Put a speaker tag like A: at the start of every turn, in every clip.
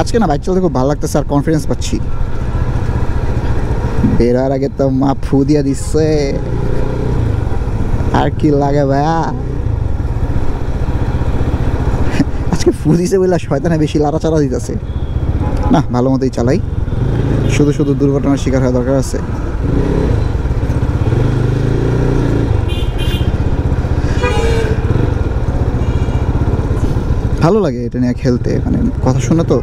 A: আজকে না বাইক চালাতে খুব ভালো লাগতেছে আর কনফিডেন্স পাচ্ছি। বেরোর আগে তো মা ফু দিয়া দিচ্ছে, আর কি লাগে ভাইয়া। আজকে ফু দিছে বলে শয়তানে বেশি লাড়াচাড়া দিতেছে না, ভালো মতোই চালাই, শুধু শুধু দুর্ঘটনার শিকার হওয়া দরকার আছে। ভালো লাগে এটা নিয়ে খেলতে, মানে কথা শুনে তো।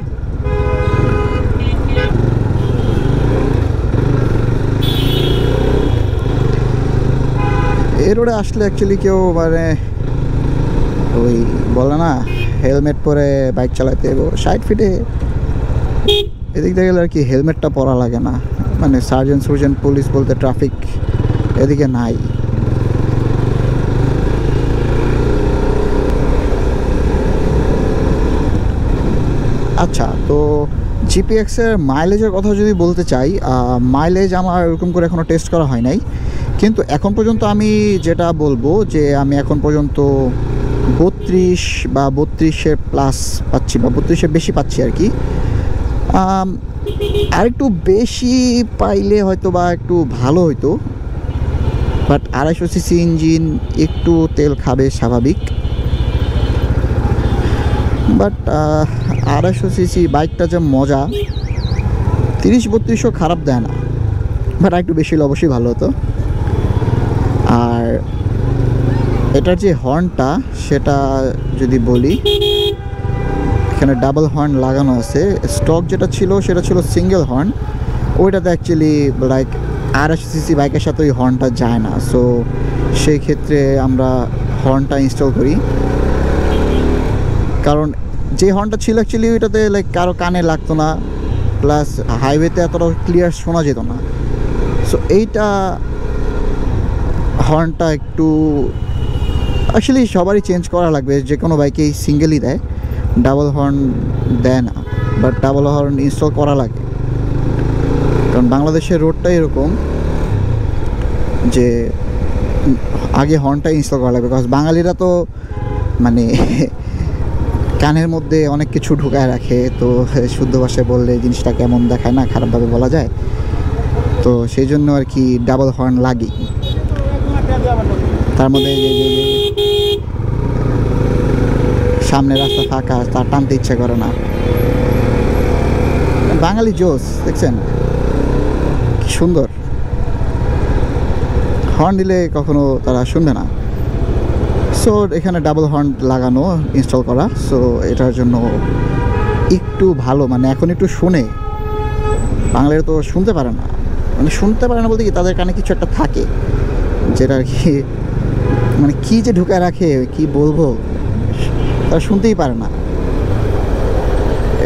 A: এই রোডে আসলে অ্যাকচুয়ালি কেউ মানে ওই বলে না হেলমেট পরে বাইক চালাতে, 60 ফিটে এদিক দিয়ে গেলে আর কি হেলমেটটা পরা লাগে না, মানে সার্জেন্ট সুর্জেন্ট পুলিশ বলতে ট্রাফিক এদিকে নাই। আচ্ছা, তো জিপিএক্সের মাইলেজের কথা যদি বলতে চাই, মাইলেজ আমার এরকম করে এখনও টেস্ট করা হয় নাই, কিন্তু এখন পর্যন্ত আমি যেটা বলবো যে আমি এখন পর্যন্ত 32 বা 32-এর প্লাস পাচ্ছি, বা 32-এর বেশি পাচ্ছি আর কি। আর একটু বেশি পাইলে হয়তো বা একটু ভালো হইতো, বাট 250 সিসি ইঞ্জিন একটু তেল খাবে স্বাভাবিক, বাট 250 সিসি বাইকটা যে মজা, 30-3200 খারাপ দেয় না, বাট একটু বেশি হলে অবশ্যই ভালো হতো। আর এটার যে হর্নটা সেটা যদি বলি, এখানে ডাবল হর্ন লাগানো আছে। স্টক যেটা ছিল সেটা ছিল সিঙ্গেল হর্ন, ওইটাতে অ্যাকচুয়ালি লাইক 250 সিসি বাইকের সাথে ওই হর্নটা যায় না, সো সেই ক্ষেত্রে আমরা হর্নটা ইনস্টল করি। কারণ যে হর্নটা ছিল অ্যাকচুয়ালি ওইটাতে লাইক কারো কানে লাগতো না, প্লাস হাইওয়েতে এতটা ক্লিয়ার শোনা যেত না, সো এইটা হর্নটা একটু অ্যাকচুয়ালি সবারই চেঞ্জ করা লাগবে। যে কোনো বাইকেই সিঙ্গেলই দেয়, ডাবল হর্ন দেয় না, বাট ডাবল হর্ন ইনস্টল করা লাগে, কারণ বাংলাদেশের রোডটা এরকম যে আগে হর্নটা ইনস্টল করা লাগবে। বিকজ বাঙালিরা তো মানে কানের মধ্যে অনেক কিছু ঢুকায় রাখে, তো শুদ্ধ ভাষায় বললে জিনিসটা কেমন দেখায় না, খারাপভাবে বলা যায়, তো সেই জন্য আর কি ডাবল হর্ন লাগে। তার মধ্যে সামনে রাস্তা ফাঁকা, তার টানতে ইচ্ছা করে না। বাঙালি জোস দেখছেন কি সুন্দর, হর্ন দিলে কখনো তারা শুনবে না। সো এখানে ডাবল হর্ন লাগানো, ইনস্টল করা, সো এটার জন্য একটু ভালো, মানে এখন একটু শুনে। বাঙালিরা তো শুনতে পারে না, মানে শুনতে পারে না বলতে কি তাদের কানে কিছু একটা থাকে যেটা আর কি মানে কী যে ঢুকায় রাখে কি বলবো, তারা শুনতেই পারে না,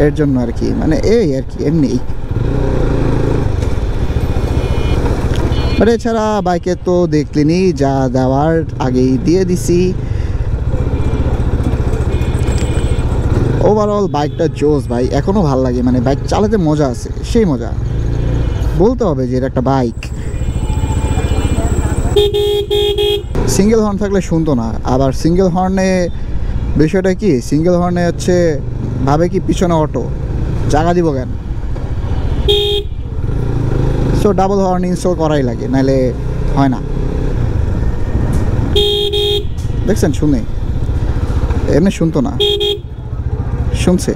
A: এর জন্য আর কি, মানে এই আর কি এমনি। বাট এছাড়া বাইকে তো দেখলেনি, যা দেওয়ার আগেই দিয়ে দিছি। ওভারঅল বাইকটা জোস ভাই, এখনও ভালো লাগে, মানে বাইক চালাতে মজা আছে, সেই মজা বলতে হবে যে এটা একটা বাইক। সিঙ্গেল হর্ন থাকলে শুনতো না, আবার সিঙ্গেল হর্নে বিষয়টা কি, সিঙ্গেল হর্নে হচ্ছে ভাবে কি পিছনে অটো, জায়গা দিব কেন, সো ডাবল হর্ন ইনস্টল করাই লাগে, নাহলে হয় না। দেখছেন শুনে, এমনি শুনতো না, শুনছে।